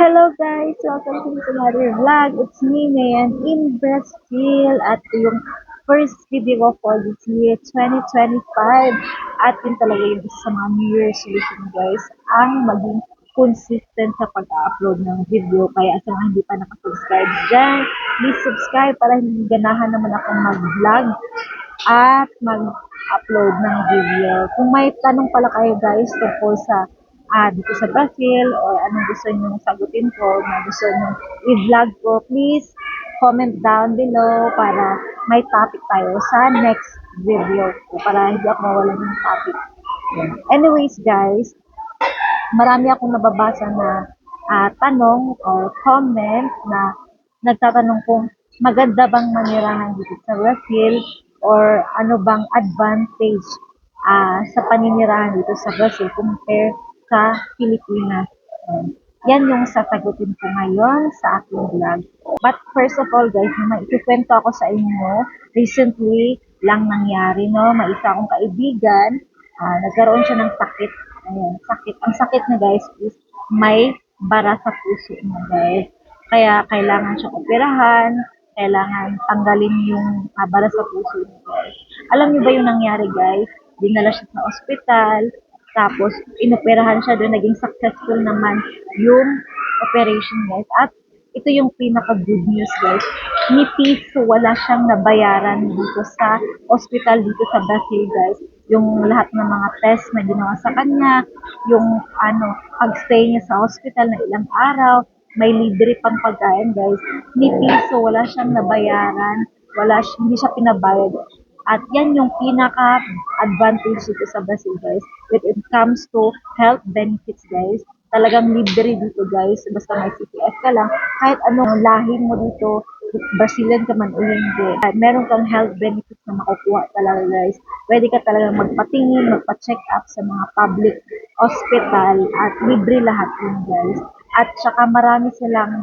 Hello guys! Welcome to another vlog. It's me, Mayan, in Brazil. At yung first video ko for this year, 2025. At yun talaga yung isa sa mga New Year resolution guys, ang maging consistent sa pag-upload ng video. Kaya sa mga hindi pa nakasubscribe dyan, please subscribe para hindi ganahan naman akong mag-vlog at mag-upload ng video. Kung may tanong pala kayo guys tungkol sa dito sa Brazil or anong gusto nyo sagutin ko, na gusto nyo i-vlog ko, please comment down below para may topic tayo sa next video ko para hindi ako mawalan ng topic. Anyways guys, marami akong nababasa na tanong or comment na nagtatanong kung maganda bang manirahan dito sa Brazil or ano bang advantage sa paninirahan dito sa Brazil compare sa Pilipinas. Yan yung sasagutin ko ngayon sa aking vlog. But first of all guys, may ikikwento ako sa inyo. Recently lang nangyari, no? May isa akong kaibigan, nagkaroon siya ng sakit. Ayan, sakit. Ang sakit na guys is may bara sa puso niya guys. Kaya kailangan siya operahan, kailangan tanggalin yung bara sa puso niya guys. Alam niyo ba yung nangyari guys? Dinala siya sa ospital, tapos inoperahan siya doon, naging successful naman yung operation guys. At ito yung pinaka good news guys. Ni piso wala siyang nabayaran dito sa hospital dito sa Brazil guys. Yung lahat ng mga test na ginawa sa kanya, yung pag-stay niya sa hospital na ilang araw, may libre pang pagkain guys. Ni piso wala siyang nabayaran, hindi siya pinabayad. At yan yung pinaka-advantage dito sa Brazil guys. When it comes to health benefits guys, talagang libre dito guys. Basta may CPF ka lang, kahit anong lahi mo dito, Brazilian ka man o hindi, meron kang health benefits na makukuha talaga guys. Pwede ka talaga magpatingin, magpa-check up sa mga public hospital at libre lahat yun guys. At saka marami silang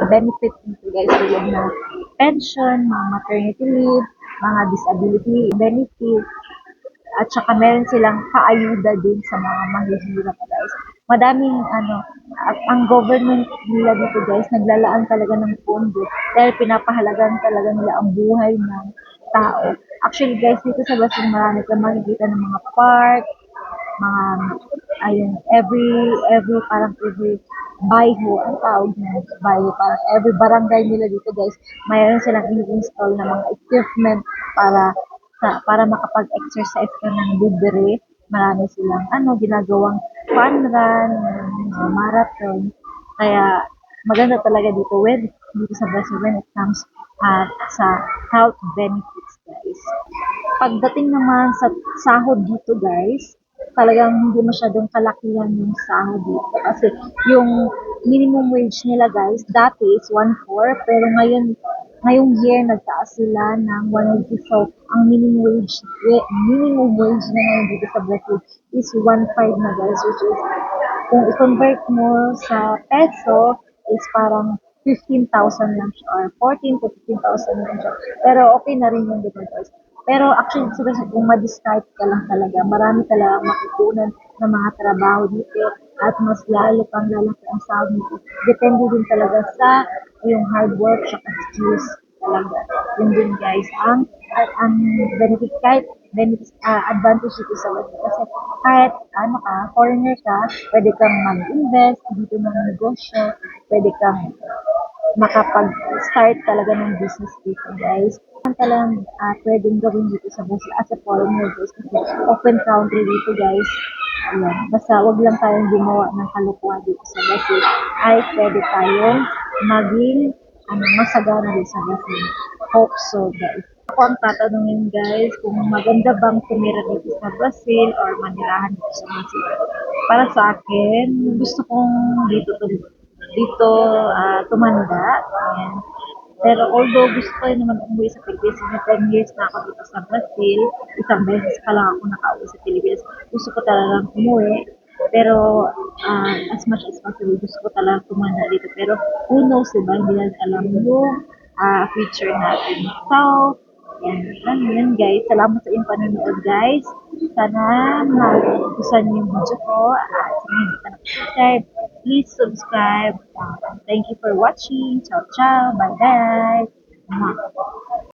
benefit dito guys, tulad na pension, mga maternity leave, mga disability benefit, at saka meron silang kaayuda din sa mga mahihirap guys. Madaming at ang government nila dito guys, naglalaan talaga ng pondo dahil pinapahalagan talaga nila ang buhay ng tao. Actually guys, dito sa Brazil marami kang makikita ng mga park, mga ayun, every bayho, ang tawag na bayho, parang every barangay nila dito guys, mayroon silang in-install na mga equipment para makapag-exercise ka ng libre. Marami silang ginagawang fun run, marathon. Kaya maganda talaga dito sa Brazil when it comes sa health benefits guys. Pagdating naman sa sahod dito guys, talagang hindi masyadong kalakihan yung sahod dito. Kasi yung minimum wage nila guys, dati is 1.4, pero ngayong year nagtaas sila ng 1.80. So, ang minimum wage na ngayon dito sa Brazil is 1.5 na guys, which is, kung i-convert mo sa peso, is parang 15,000 lang siya, or 14 to 15,000 lang siya. Pero okay na rin yung dito guys. Pero actually, kung ma-discard ka lang talaga, marami talaga makukunan ng mga trabaho dito at mas lalo pang lalaki ang sahod dito. Depende din talaga sa yung hard work at skills talaga. Yun din guys, ang benefit, kahit advantage dito sa work. Kasi kahit foreigner ka, pwede kang mag-invest dito ng negosyo, pwede kang makapag-start talaga ng business dito guys. Ang talagang pwedeng gawin dito sa Brazil as a foreigner guys, kasi open country dito guys. Ayan. Basta wag lang tayong gumawa ng kalokohan dito sa Brazil, ay pwede tayong maging masagana dito sa Brazil. Hope so guys. Ako ang tatanungin guys, kung maganda bang tumira dito sa Brazil or manirahan dito sa Brazil. Para sa akin, gusto kong dito tumanda. Ayan. Pero although gusto ko naman umuwi sa Pilipinas, 10 years na ako dito sa Brazil, isang beses pa lang ako nakauwi sa Pilipinas. Gusto ko talagang umuwi, pero as much as possible, gusto ko talagang tumanda dito. Pero who knows, diba? Hindi natin alam yung future natin. So, yan guys. Salamat sa inyong panonood guys. Sana magustuhan niyo yung video ko. Sa mga hindi pa nakasubscribe, Please subscribe. Thank you for watching. Ciao, ciao. Bye-bye.